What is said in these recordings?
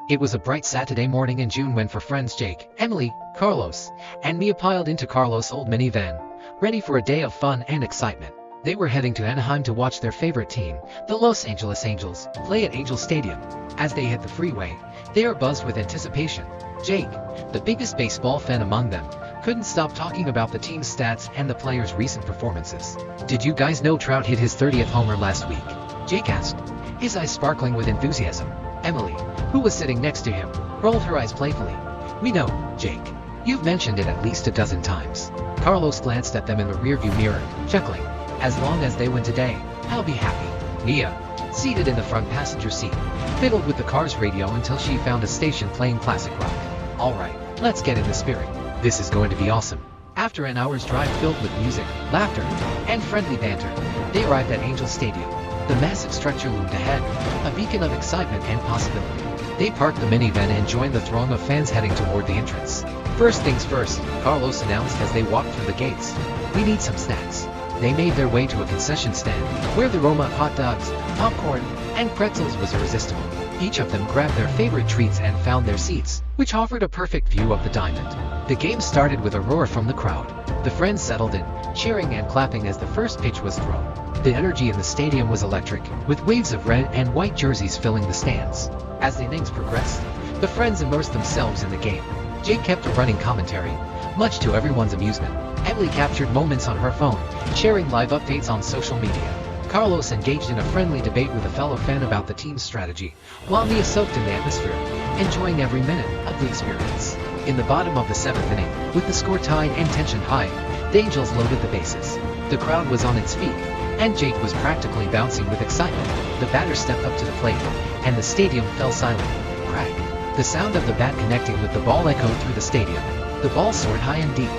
It was a bright Saturday morning in June when friends Jake, Emily, Carlos, and Mia piled into Carlos' old minivan, ready for a day of fun and excitement. They were heading to Anaheim to watch their favorite team, the Los Angeles Angels, play at Angel Stadium. As they hit the freeway, they were buzzed with anticipation. Jake, the biggest baseball fan among them, couldn't stop talking about the team's stats and the players' recent performances. "Did you guys know Trout hit his 30th homer last week?" Jake asked, his eyes sparkling with enthusiasm. Emily, who was sitting next to him, rolled her eyes playfully. "We know, Jake. You've mentioned it at least a dozen times." Carlos glanced at them in the rearview mirror, chuckling. "As long as they win today, I'll be happy." Mia, seated in the front passenger seat, fiddled with the car's radio until she found a station playing classic rock. "All right, let's get in the spirit. This is going to be awesome." After an hour's drive filled with music, laughter, and friendly banter, they arrived at Angel Stadium. The massive structure loomed ahead, a beacon of excitement and possibility. They parked the minivan and joined the throng of fans heading toward the entrance. "First things first," Carlos announced as they walked through the gates. "We need some snacks." They made their way to a concession stand, where the aroma of hot dogs, popcorn, and pretzels was irresistible. Each of them grabbed their favorite treats and found their seats, which offered a perfect view of the diamond. The game started with a roar from the crowd. The friends settled in, cheering and clapping as the first pitch was thrown. The energy in the stadium was electric, with waves of red and white jerseys filling the stands. As the innings progressed, the friends immersed themselves in the game. Jake kept a running commentary, much to everyone's amusement. Emily captured moments on her phone, sharing live updates on social media. Carlos engaged in a friendly debate with a fellow fan about the team's strategy, while Mia soaked in the atmosphere, enjoying every minute of the experience. In the bottom of the seventh inning, with the score tied and tension high, the Angels loaded the bases. The crowd was on its feet, and Jake was practically bouncing with excitement. The batter stepped up to the plate, and the stadium fell silent. Crack! The sound of the bat connecting with the ball echoed through the stadium. The ball soared high and deep,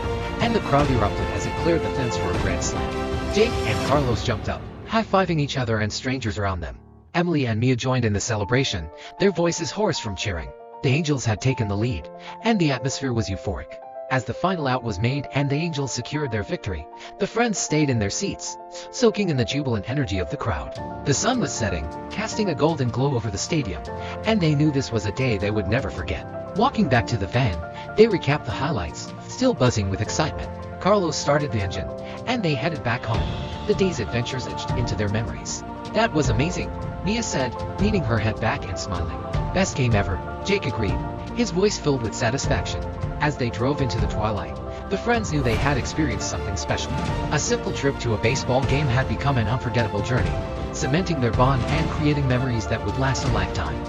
and the crowd erupted as it cleared the fence for a grand slam. Jake and Carlos jumped up, high-fiving each other and strangers around them. Emily and Mia joined in the celebration, their voices hoarse from cheering. The Angels had taken the lead, and the atmosphere was euphoric. As the final out was made and the Angels secured their victory, the friends stayed in their seats, soaking in the jubilant energy of the crowd. The sun was setting, casting a golden glow over the stadium, and they knew this was a day they would never forget. Walking back to the van, they recapped the highlights, still buzzing with excitement. Carlos started the engine, and they headed back home. The day's adventures etched into their memories. "That was amazing," Mia said, leaning her head back and smiling. "Best game ever," Jake agreed, his voice filled with satisfaction. As they drove into the twilight, the friends knew they had experienced something special. A simple trip to a baseball game had become an unforgettable journey, cementing their bond and creating memories that would last a lifetime.